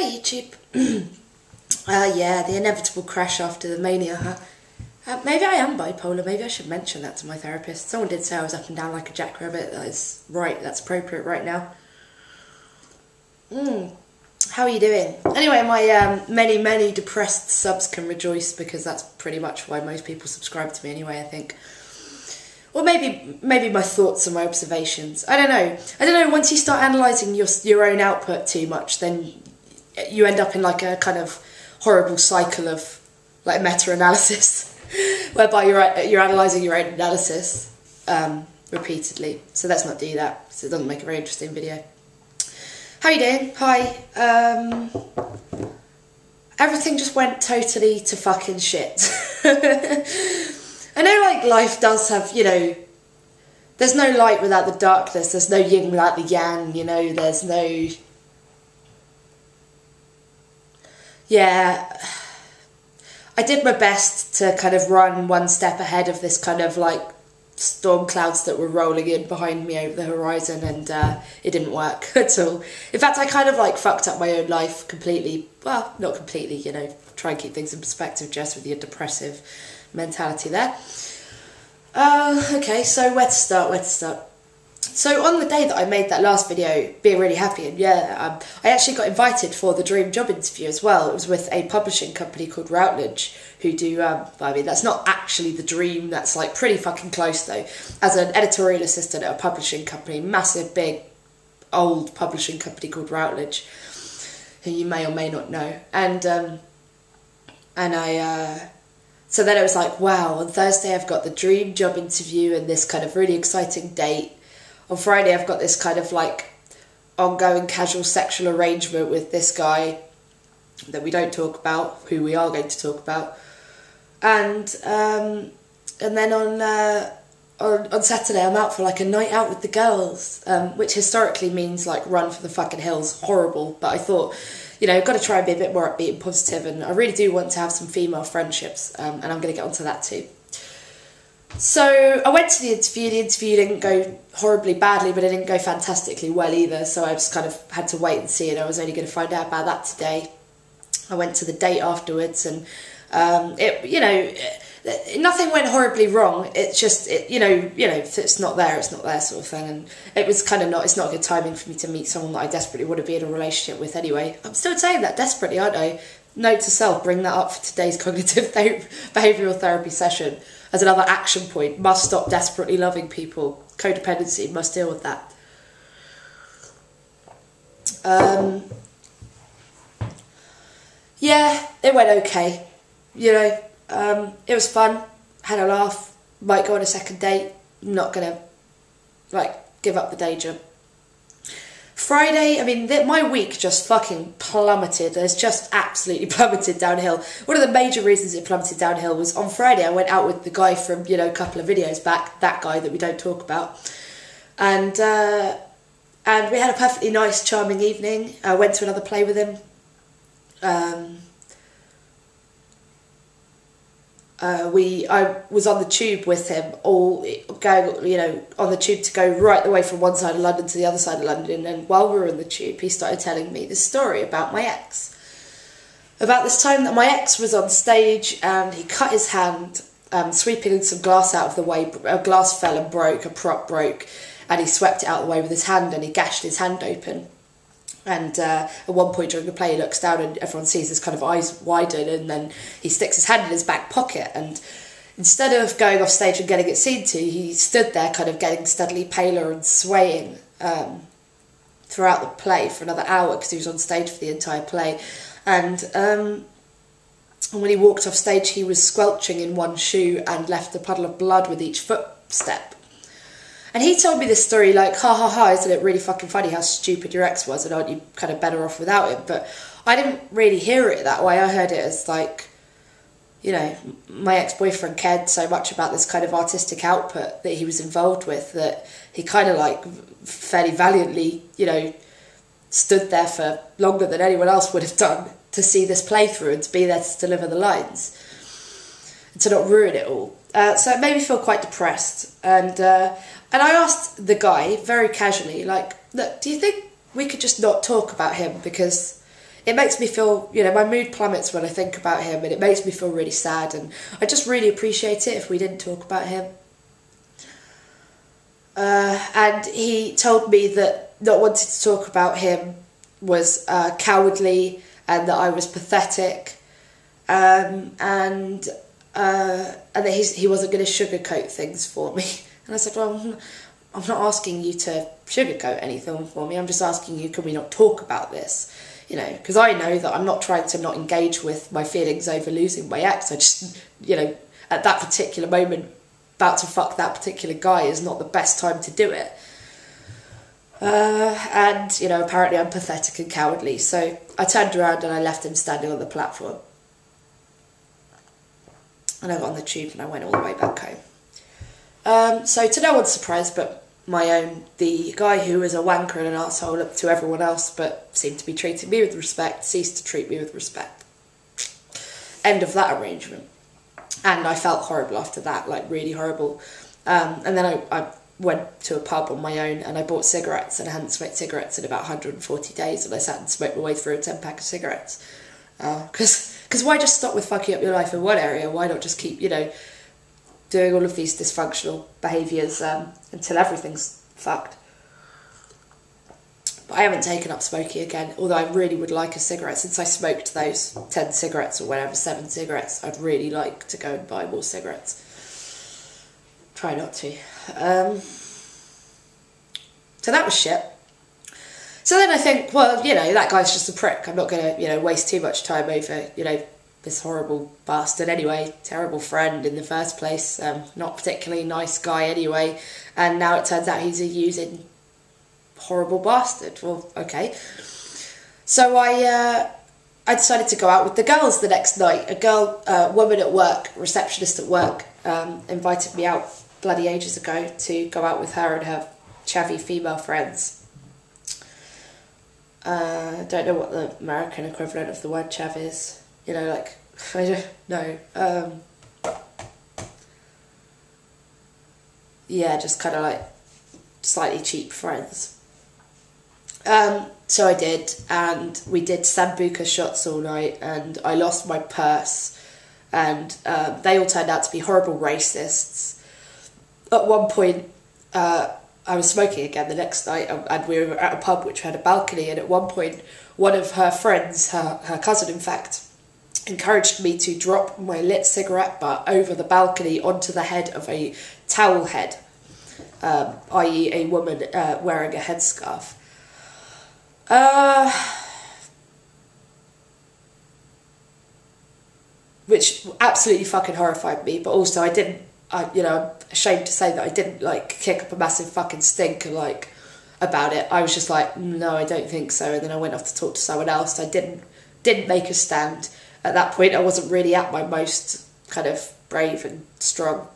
Hi YouTube. Yeah, the inevitable crash after the mania, huh? Maybe I am bipolar, maybe I should mention that to my therapist. Someone did say I was up and down like a jackrabbit. That is right, that's appropriate right now. How are you doing? Anyway, my many depressed subs can rejoice, because that's pretty much why most people subscribe to me anyway, I think. Or maybe my thoughts and my observations. I don't know, once you start analysing your own output too much, then you end up in like a kind of horrible cycle of like meta-analysis, whereby you're analysing your own analysis repeatedly. So let's not do that, so it doesn't make a very interesting video. How you doing? Hi. Everything just went totally to fucking shit. I know, like, life does have, you know, there's no light without the darkness, there's no yin without the yang, you know, there's no... Yeah, I did my best to kind of run one step ahead of this kind of, like, storm clouds that were rolling in behind me over the horizon, and it didn't work at all. In fact, I kind of, like, fucked up my own life completely. Well, not completely, you know, try and keep things in perspective, just with your depressive mentality there. Okay, so where to start? So on the day that I made that last video, being really happy, and yeah, I actually got invited for the dream job interview as well. It was with a publishing company called Routledge, who do, I mean, that's not actually the dream, that's like pretty fucking close though. As an editorial assistant at a publishing company, massive, big, old publishing company called Routledge, who you may or may not know. So then it was like, wow, on Thursday I've got the dream job interview and this kind of really exciting date. On Friday I've got this kind of like ongoing casual sexual arrangement with this guy that we don't talk about, who we are going to talk about. And then on Saturday I'm out for like a night out with the girls, which historically means like run for the fucking hills, horrible. But I thought, you know, I've got to try and be a bit more upbeat and positive, and I really do want to have some female friendships, and I'm going to get onto that too. So I went to the interview didn't go horribly badly, but it didn't go fantastically well either, so I just kind of had to wait and see, and I was only going to find out about that today. I went to the date afterwards, and nothing went horribly wrong. It's just, you know, if it's not there sort of thing. And it was kind of it's not good timing for me to meet someone that I desperately want to be in a relationship with anyway. I'm still saying that desperately, aren't I? Note to self, bring that up for today's cognitive behavioural therapy session as another action point. Must stop desperately loving people. Codependency, must deal with that. Yeah, it went okay. You know, it was fun, had a laugh, might go on a second date, not gonna, like, give up the day job. Friday, I mean, my week just fucking plummeted. It's just absolutely plummeted downhill. One of the major reasons it plummeted downhill was on Friday I went out with the guy from, you know, a couple of videos back, that guy that we don't talk about. And we had a perfectly nice, charming evening. I went to another play with him. I was on the tube with him, all going, you know, on the tube to go right the way from one side of London to the other side of London. And while we were in the tube, he started telling me this story about my ex. About this time that my ex was on stage and he cut his hand, sweeping some glass out of the way. A glass fell and broke, a prop broke, and he swept it out of the way with his hand, and he gashed his hand open. And at one point during the play, he looks down and everyone sees his kind of eyes widen, and then he sticks his hand in his back pocket, and instead of going off stage and getting it seen to, he stood there kind of getting steadily paler and swaying throughout the play for another hour, because he was on stage for the entire play. And when he walked off stage, he was squelching in one shoe and left a puddle of blood with each footstep. And he told me this story like, ha ha ha, isn't it really fucking funny how stupid your ex was, and aren't you kind of better off without him? But I didn't really hear it that way. I heard it as like, you know, my ex-boyfriend cared so much about this kind of artistic output that he was involved with, that he kind of like fairly valiantly, you know, stood there for longer than anyone else would have done to see this play through and to be there to deliver the lines and to not ruin it all. So it made me feel quite depressed, and I asked the guy very casually, like, look, do you think we could just not talk about him, because it makes me feel, you know, my mood plummets when I think about him, and it makes me feel really sad, and I just really appreciate it if we didn't talk about him. And he told me that not wanting to talk about him was cowardly, and that I was pathetic, and that he wasn't going to sugarcoat things for me. And I said, well, I'm not asking you to sugarcoat anything for me. I'm just asking you, can we not talk about this? You know, because I know that I'm not trying to not engage with my feelings over losing my ex. I just, you know, at that particular moment, about to fuck that particular guy is not the best time to do it. And, you know, apparently I'm pathetic and cowardly. So I turned around and I left him standing on the platform. And I got on the tube and I went all the way back home. So to no one's surprise but my own, the guy who was a wanker and an arsehole up to everyone else but seemed to be treating me with respect, ceased to treat me with respect. End of that arrangement. And I felt horrible after that, like really horrible. And then I went to a pub on my own and I bought cigarettes, and I hadn't smoked cigarettes in about 140 days, and I sat and smoked my way through a 10-pack of cigarettes. Because why just stop with fucking up your life in one area? Why not just keep, you know, doing all of these dysfunctional behaviours until everything's fucked? But I haven't taken up smoking again, although I really would like a cigarette. Since I smoked those 10 cigarettes or whatever, 7 cigarettes, I'd really like to go and buy more cigarettes. Try not to. So that was shit. So then I think, well, you know, that guy's just a prick. I'm not going to, you know, waste too much time over, you know, this horrible bastard anyway. Terrible friend in the first place. Not particularly nice guy anyway. And now it turns out he's a using horrible bastard. Well, okay. So I decided to go out with the girls the next night. A woman at work, receptionist at work, invited me out bloody ages ago to go out with her and her chavvy female friends. Don't know what the American equivalent of the word chav is. You know, like, I don't know. Yeah, just kind of like slightly cheap friends. So I did, and we did Sambuca shots all night, and I lost my purse, and they all turned out to be horrible racists. At one point, I was smoking again the next night, and we were at a pub which had a balcony, and at one point one of her friends, her cousin in fact, encouraged me to drop my lit cigarette butt over the balcony onto the head of a towel head, i.e. a woman wearing a headscarf. Which absolutely fucking horrified me, but also you know, I'm ashamed to say that I didn't, like, kick up a massive fucking stink, like, about it. I was just like, no, I don't think so, and then I went off to talk to someone else. I didn't make a stand. At that point, I wasn't really at my most kind of brave and strong.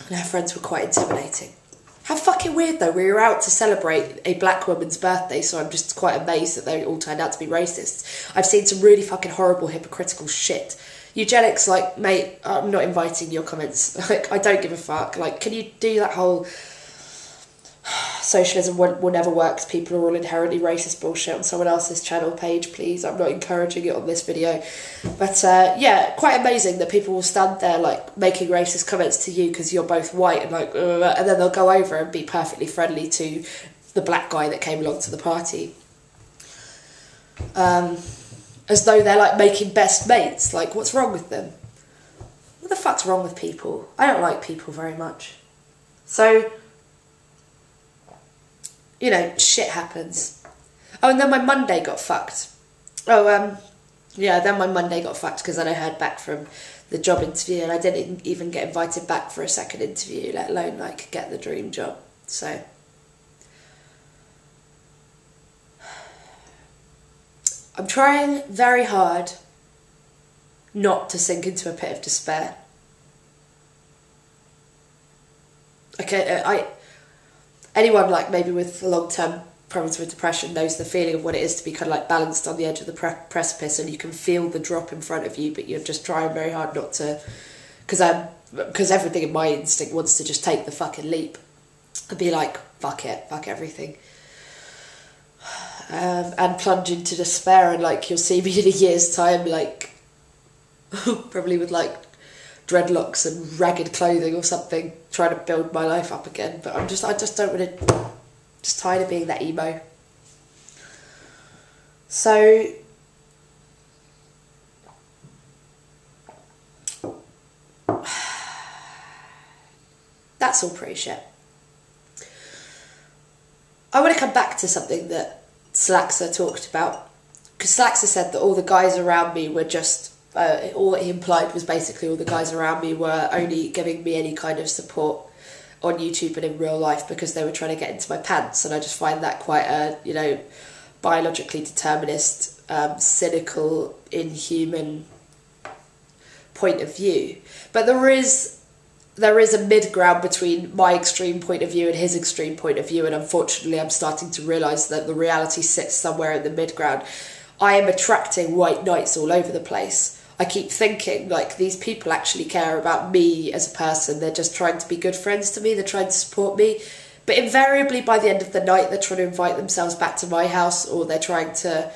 And her friends were quite intimidating. How fucking weird, though. We were out to celebrate a black woman's birthday, so I'm just quite amazed that they all turned out to be racists. I've seen some really fucking horrible, hypocritical shit. Eugenics, like, mate, I'm not inviting your comments. Like, I don't give a fuck. Like, can you do that whole socialism will never work because people are all inherently racist bullshit on someone else's channel page, please? I'm not encouraging it on this video. But, yeah, quite amazing that people will stand there, like, making racist comments to you because you're both white and, like, and then they'll go over and be perfectly friendly to the black guy that came along to the party. As though they're, like, making best mates. Like, what's wrong with them? What the fuck's wrong with people? I don't like people very much. So, you know, shit happens. Oh, and then my Monday got fucked. Yeah, then my Monday got fucked because then I heard back from the job interview and I didn't even get invited back for a second interview, let alone, like, get the dream job. So I'm trying very hard not to sink into a pit of despair. Okay, anyone, like, maybe with long-term problems with depression knows the feeling of what it is to be kind of, like, balanced on the edge of the precipice and you can feel the drop in front of you, but you're just trying very hard not to, because everything in my instinct wants to just take the fucking leap and be like, fuck it, fuck everything. and plunge into despair, and like you'll see me in a year's time, like probably with like dreadlocks and ragged clothing or something, trying to build my life up again. But I just don't want to, just tired of being that emo. So that's all pretty shit. I want to come back to something that Slaxer talked about, because Slaxer said that all the guys around me were just, all he implied was basically all the guys around me were only giving me any kind of support on YouTube and in real life because they were trying to get into my pants. And I just find that quite a, you know, biologically determinist, cynical, inhuman point of view. But there is a mid-ground between my extreme point of view and his extreme point of view, and unfortunately I'm starting to realise that the reality sits somewhere in the mid-ground. I am attracting white knights all over the place. I keep thinking, like, these people actually care about me as a person. They're just trying to be good friends to me. They're trying to support me. But invariably, by the end of the night, they're trying to invite themselves back to my house, or they're trying to...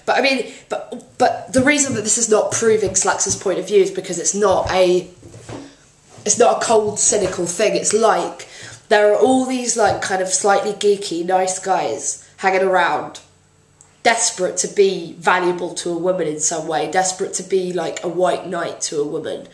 But I mean, but the reason that this is not proving Slax's point of view is because it's not a cold, cynical thing. It's like, there are all these, like, kind of slightly geeky, nice guys hanging around, desperate to be valuable to a woman in some way, desperate to be like a white knight to a woman.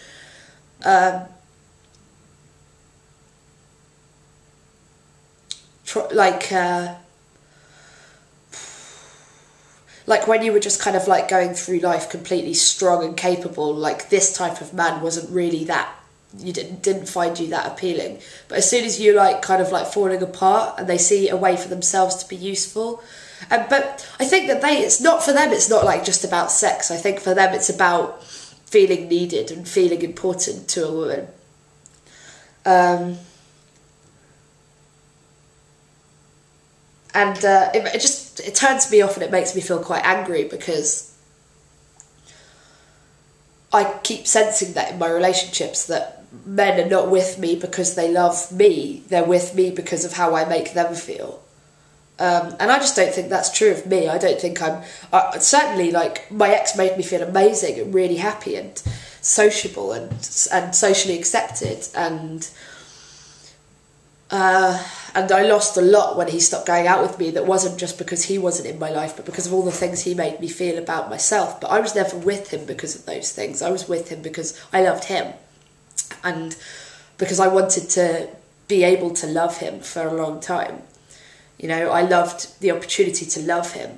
Like when you were just kind of like going through life completely strong and capable, like this type of man wasn't really that, you didn't find you that appealing. But as soon as you like kind of like falling apart and they see a way for themselves to be useful, but I think that it's not for them, it's not like just about sex. I think for them it's about feeling needed and feeling important to a woman. And it turns me off, and it makes me feel quite angry, because I keep sensing that in my relationships, that men are not with me because they love me, they're with me because of how I make them feel. And I just don't think that's true of me. I don't think certainly, like, my ex made me feel amazing and really happy and sociable and socially accepted, and I lost a lot when he stopped going out with me. That wasn't just because he wasn't in my life, but because of all the things he made me feel about myself. But I was never with him because of those things. I was with him because I loved him, and because I wanted to be able to love him for a long time. You know, I loved the opportunity to love him,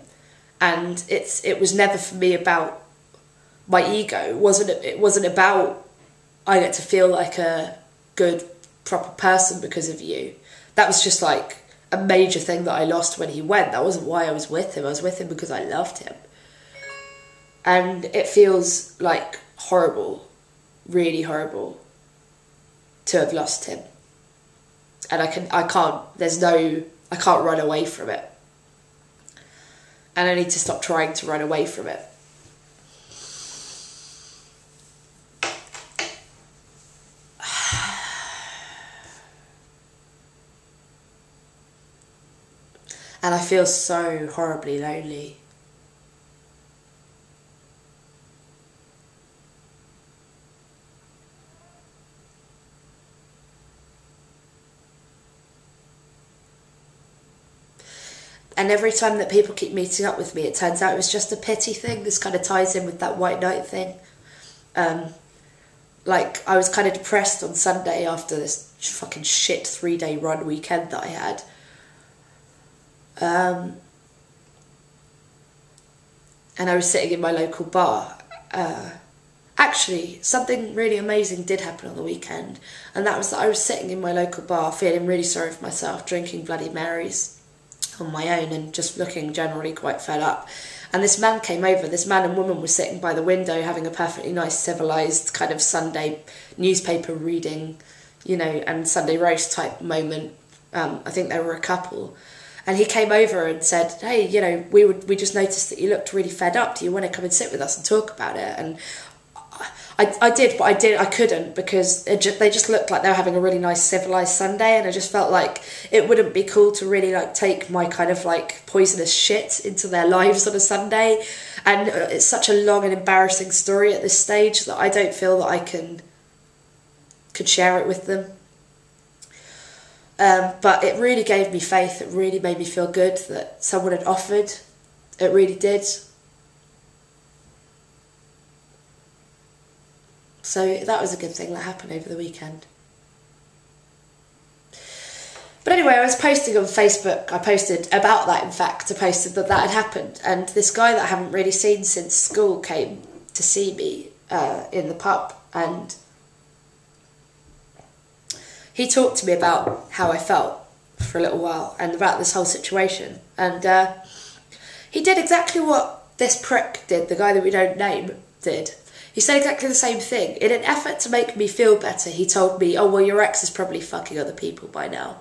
and it was never for me about my ego. It wasn't about, I get to feel like a good, proper person because of you. That was just like a major thing that I lost when he went. That wasn't why I was with him. I was with him because I loved him. And it feels like horrible, really horrible, to have lost him. And I can't run away from it. And I need to stop trying to run away from it. And I feel so horribly lonely. And every time that people keep meeting up with me, it turns out it was just a pity thing. This kind of ties in with that white knight thing. Like, I was kind of depressed on Sunday after this fucking shit 3-day run weekend that I had. And I was sitting in my local bar. Actually, something really amazing did happen on the weekend, and that was that I was sitting in my local bar feeling really sorry for myself, drinking Bloody Marys on my own and just looking generally quite fed up. And this man came over, this man and woman were sitting by the window having a perfectly nice civilised kind of Sunday newspaper reading, you know, and Sunday roast type moment. I think they were a couple. And he came over and said, hey, you know, we just noticed that you looked really fed up. Do you want to come and sit with us and talk about it? And I did, but I couldn't, because they just looked like they were having a really nice civilized Sunday, and I just felt like it wouldn't be cool to really like take my kind of like poisonous shit into their lives on a Sunday. And it's such a long and embarrassing story at this stage that I don't feel that I could share it with them. But it really gave me faith. It really made me feel good that someone had offered. It really did. So that was a good thing that happened over the weekend. But anyway, I was posting on Facebook. I posted about that, in fact. I posted that had happened. And this guy that I haven't really seen since school came to see me in the pub. And he talked to me about how I felt for a little while and about this whole situation. And he did exactly what this prick did, the guy that we don't name, did. He said exactly the same thing. In an effort to make me feel better, he told me, oh, well, your ex is probably fucking other people by now.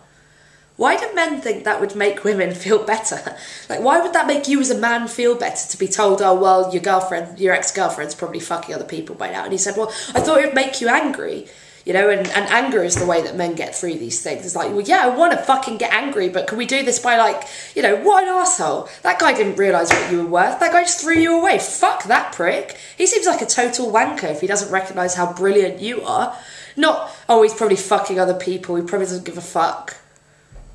Why do men think that would make women feel better? Like, why would that make you as a man feel better to be told, oh, well, your ex-girlfriend's probably fucking other people by now? And he said, well, I thought it would make you angry. You know, and anger is the way that men get through these things. It's like, well, yeah, I want to fucking get angry, but can we do this by, like, you know, what an arsehole. That guy didn't realise what you were worth. That guy just threw you away. Fuck that prick. He seems like a total wanker if he doesn't recognise how brilliant you are. Not, oh, he's probably fucking other people. He probably doesn't give a fuck.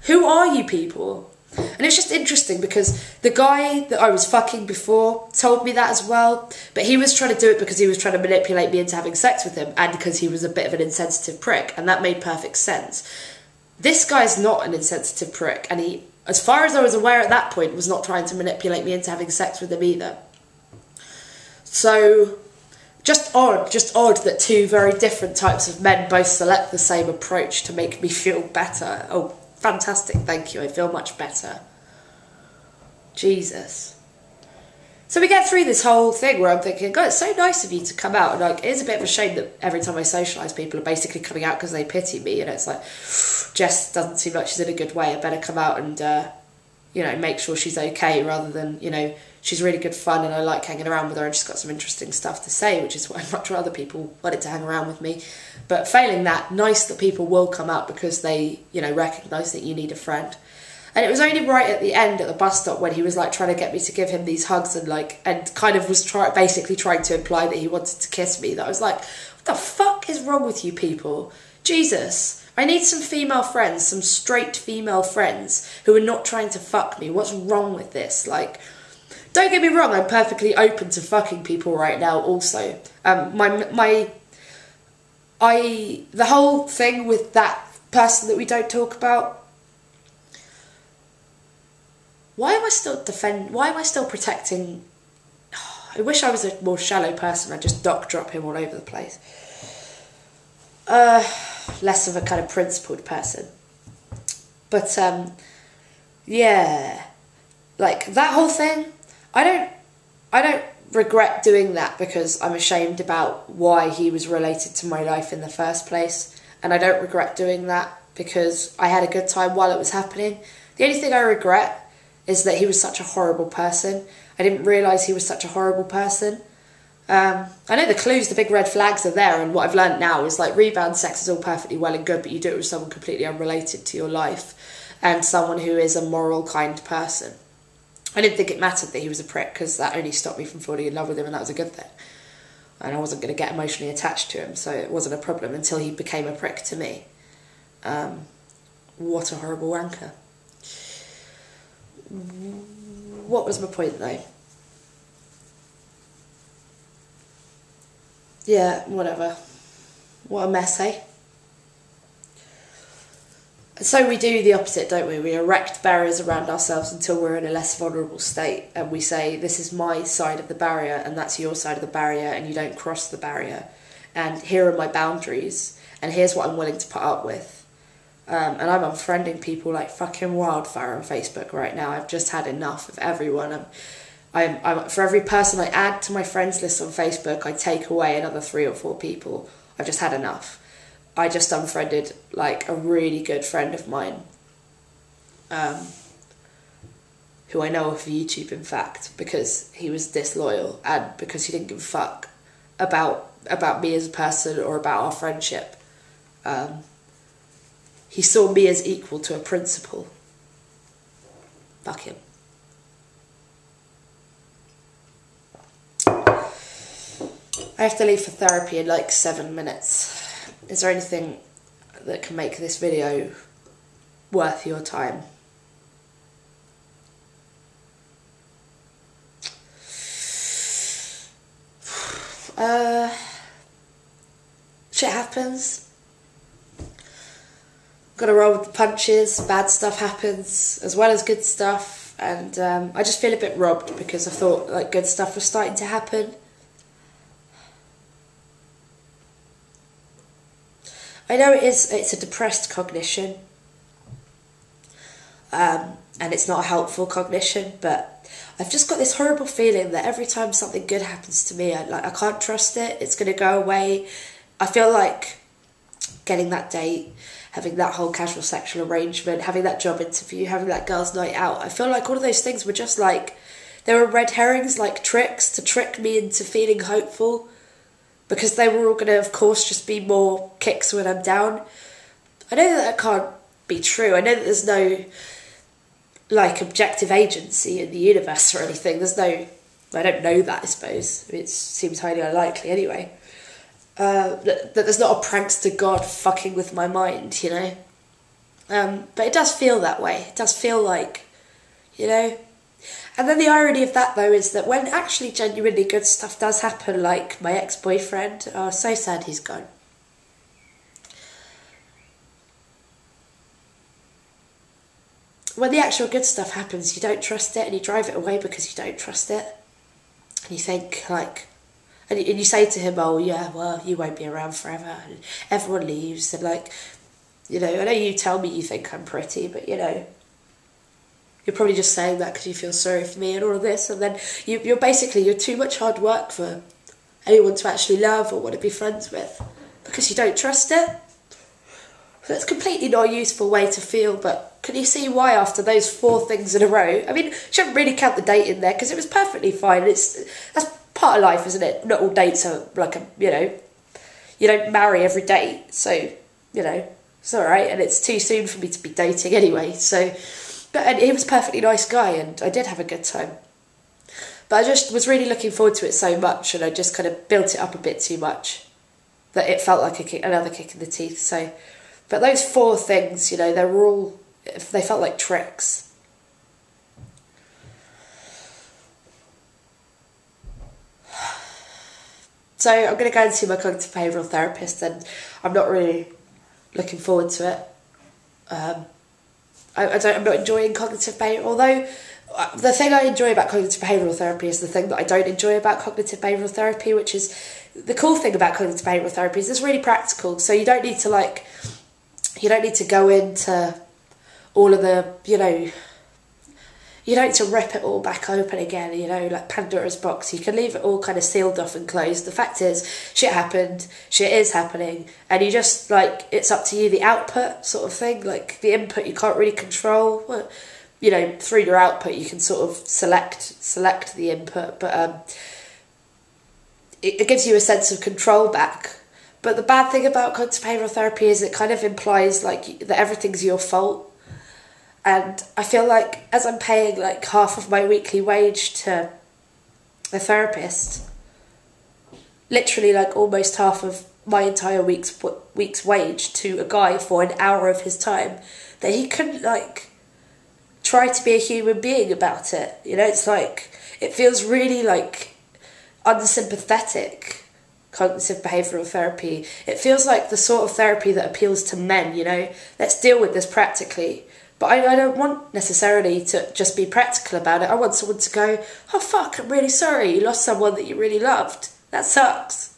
Who are you people? And it's just interesting because the guy that I was fucking before told me that as well, but he was trying to do it because he was trying to manipulate me into having sex with him, and because he was a bit of an insensitive prick, and that made perfect sense. This guy's not an insensitive prick, and he, as far as I was aware at that point, was not trying to manipulate me into having sex with him either. So, just odd that two very different types of men both select the same approach to make me feel better. Oh, fantastic, thank you, I feel much better. Jesus. So we get through this whole thing where I'm thinking, God, it's so nice of you to come out. And like, it is a bit of a shame that every time I socialise, people are basically coming out because they pity me. You know, it's like, Jess doesn't seem like she's in a good way. I better come out and, you know, make sure she's okay, rather than, you know, she's really good fun and I like hanging around with her and she's got some interesting stuff to say, which is what I'd much rather people wanted to hang around with me. But failing that, nice that people will come out because they, you know, recognise that you need a friend. And it was only right at the end at the bus stop when he was like trying to get me to give him these hugs and like, and kind of was basically trying to imply that he wanted to kiss me, that I was like, what the fuck is wrong with you people? Jesus, I need some female friends, some straight female friends who are not trying to fuck me. What's wrong with this? Like, don't get me wrong, I'm perfectly open to fucking people right now also. The whole thing with that person that we don't talk about, why am I still protecting? I wish I was a more shallow person. I'd just drop him all over the place. Less of a kind of principled person. But, yeah. Like, that whole thing, I don't regret doing that because I'm ashamed about why he was related to my life in the first place. And I don't regret doing that because I had a good time while it was happening. The only thing I regret is that he was such a horrible person. I didn't realise he was such a horrible person. I know the clues, the big red flags are there, and what I've learned now is like rebound sex is all perfectly well and good, but you do it with someone completely unrelated to your life and someone who is a moral, kind person. I didn't think it mattered that he was a prick because that only stopped me from falling in love with him, and that was a good thing. And I wasn't going to get emotionally attached to him, so it wasn't a problem until he became a prick to me. What a horrible wanker. What was my point though? Yeah, whatever. What a mess, eh? So we do the opposite, don't we? We erect barriers around ourselves until we're in a less vulnerable state, and we say, this is my side of the barrier and that's your side of the barrier, and you don't cross the barrier, and here are my boundaries, and here's what I'm willing to put up with. And I'm unfriending people like fucking wildfire on Facebook right now. I've just had enough of everyone. I'm for every person I add to my friends list on Facebook, I take away another 3 or 4 people. I've just had enough. I just unfriended like a really good friend of mine, who I know off YouTube, in fact, because he was disloyal and because he didn't give a fuck about about me as a person or about our friendship. He saw me as equal to a principal. Fuck him. I have to leave for therapy in like 7 minutes. Is there anything that can make this video worth your time? Shit happens. Gotta roll with the punches. Bad stuff happens as well as good stuff, and I just feel a bit robbed because I thought like good stuff was starting to happen. I know it's a depressed cognition, and it's not a helpful cognition, but I've just got this horrible feeling that every time something good happens to me, I can't trust it. It's going to go away. I feel like getting that date, having that whole casual sexual arrangement, having that job interview, having that girls' night out, I feel like all of those things were just like, they were red herrings, like tricks to trick me into feeling hopeful, because they were all going to, of course, just be more kicks when I'm down. I know that can't be true. I know that there's no like objective agency in the universe or anything. There's no, I don't know that, I suppose. It seems highly unlikely anyway. That there's not a prankster god fucking with my mind, you know. But it does feel that way. It does feel like, you know. And then the irony of that, though, is that when actually genuinely good stuff does happen, like my ex-boyfriend, oh, so sad he's gone. When the actual good stuff happens, you don't trust it, and you drive it away because you don't trust it. And you think, like, and you say to him, oh, yeah, well, you won't be around forever, and everyone leaves, and, like, you know, I know you tell me you think I'm pretty, but, you know, you're probably just saying that because you feel sorry for me and all of this, and then you're too much hard work for anyone to actually love or want to be friends with because you don't trust it. So it's completely not a useful way to feel, but can you see why after those 4 things in a row? I mean, shouldn't really count the date in there because it was perfectly fine. That's part of life, isn't it? Not all dates are like you know, you don't marry every date, so, you know, it's all right, and it's too soon for me to be dating anyway, so. And he was a perfectly nice guy, and I did have a good time. But I just was really looking forward to it so much, and I just kind of built it up a bit too much, that it felt like another kick in the teeth. So, but those 4 things, you know, they felt like tricks. So I'm going to go and see my cognitive behavioural therapist, and I'm not really looking forward to it. I'm not enjoying cognitive behavioural, although the thing I enjoy about cognitive behavioural therapy is the thing that I don't enjoy about cognitive behavioural therapy, which is the cool thing about cognitive behavioural therapy is it's really practical. So you don't need to go into all of the, you know, you don't need to rip it all back open again, you know, like Pandora's box. You can leave it all kind of sealed off and closed. The fact is, shit happened, shit is happening, and you just, like, it's up to you, the output sort of thing, like, the input you can't really control. Well, you know, through your output you can sort of select the input, but it gives you a sense of control back. But the bad thing about cognitive behavioural therapy is it kind of implies, like, that everything's your fault. And I feel like as I'm paying like half of my weekly wage to a therapist, literally like almost half of my entire week's wage to a guy for an hour of his time, that he couldn't like try to be a human being about it. You know, it's like, it feels really like unsympathetic, cognitive behavioural therapy. It feels like the sort of therapy that appeals to men, you know, let's deal with this practically. But I don't want necessarily to just be practical about it. I want someone to go, oh fuck, I'm really sorry, you lost someone that you really loved. That sucks.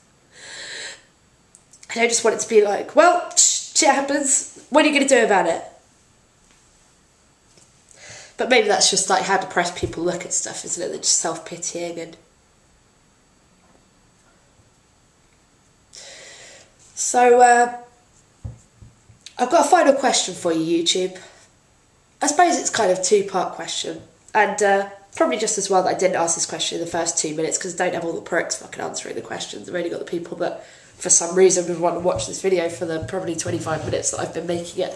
I don't just want it to be like, well, shit happens, what are you going to do about it? But maybe that's just like how depressed people look at stuff, isn't it? They're just self-pitying. And so I've got a final question for you, YouTube. I suppose it's kind of a 2-part question. And probably just as well that I didn't ask this question in the first 2 minutes, because I don't have all the pricks fucking answering the questions. I've only got the people that, for some reason, would want to watch this video for the probably 25 minutes that I've been making it.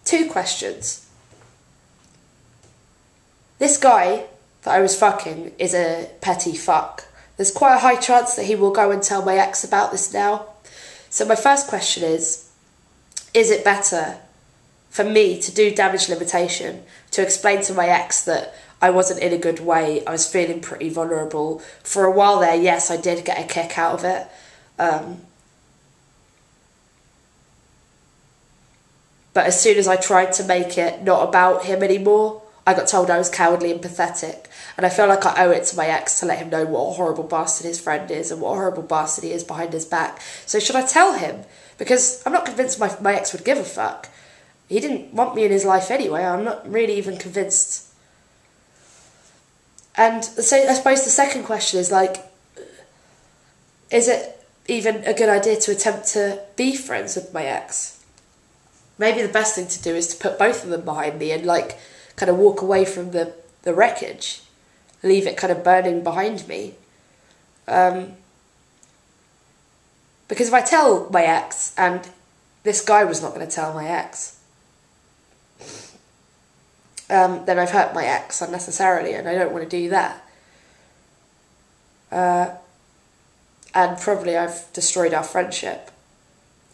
2 questions. This guy that I was fucking is a petty fuck. There's quite a high chance that he will go and tell my ex about this now. So my first question is it better for me to do damage limitation, to explain to my ex that I wasn't in a good way, I was feeling pretty vulnerable. For a while there, yes, I did get a kick out of it. But as soon as I tried to make it not about him anymore, I got told I was cowardly and pathetic. And I feel like I owe it to my ex to let him know what a horrible bastard his friend is and what a horrible bastard he is behind his back. So should I tell him? Because I'm not convinced my ex would give a fuck. He didn't want me in his life anyway. I'm not really even convinced. And so I suppose the second question is, like, is it even a good idea to attempt to be friends with my ex? Maybe the best thing to do is to put both of them behind me and, like, kind of walk away from the wreckage. Leave it kind of burning behind me. Because if I tell my ex, and this guy was not going to tell my ex, then I've hurt my ex unnecessarily, and I don't want to do that. And probably I've destroyed our friendship,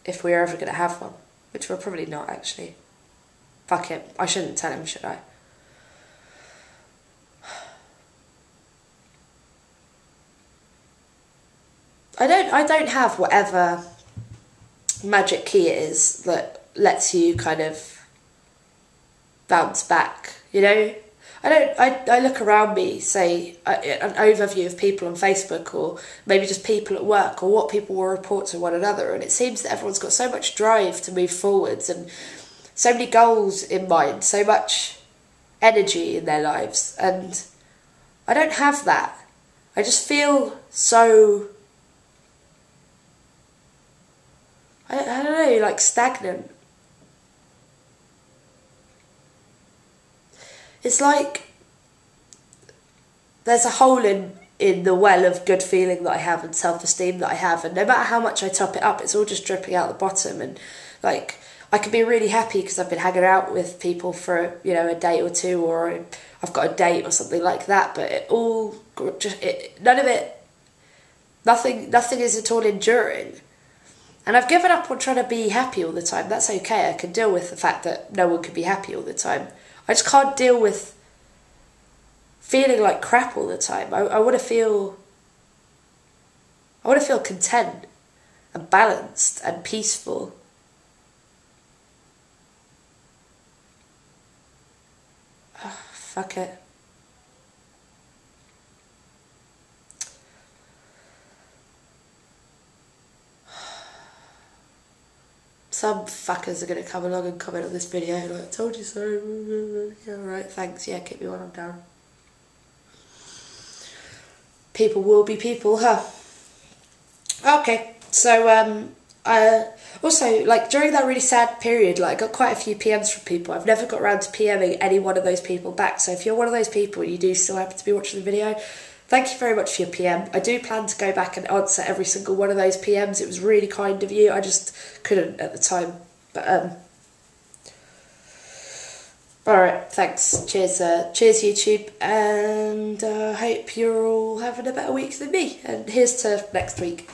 if we're ever going to have one, which we're probably not, actually. Fuck it, I shouldn't tell him, should I? I don't have whatever magic key it is that lets you kind of bounce back, you know? I look around me, say, an overview of people on Facebook, or maybe just people at work, or what people will report to one another, and it seems that everyone's got so much drive to move forwards and so many goals in mind, so much energy in their lives, and I don't have that. I just feel so, I don't know, like stagnant. It's like there's a hole in the well of good feeling that I have and self-esteem that I have, and no matter how much I top it up, it's all just dripping out the bottom. And like, I can be really happy because I've been hanging out with people for, you know, a day or two, or I've got a date or something like that, but it all just, none of it, nothing is at all enduring. And I've given up on trying to be happy all the time. That's okay. I can deal with the fact that no one can be happy all the time. I just can't deal with feeling like crap all the time. I want to feel content and balanced and peaceful. Oh, fuck it. Some fuckers are going to come along and comment on this video like, I told you so. Yeah, right, thanks. Yeah, keep me when I'm down. People will be people, huh? Okay, so, also, like, during that really sad period, like, I got quite a few PMs from people. I've never got around to PMing any one of those people back. So if you're one of those people and you do still happen to be watching the video, thank you very much for your PM. I do plan to go back and answer every single one of those PMs. It was really kind of you. I just couldn't at the time. But, alright, thanks. Cheers, cheers YouTube. And I hope you're all having a better week than me. And here's to next week.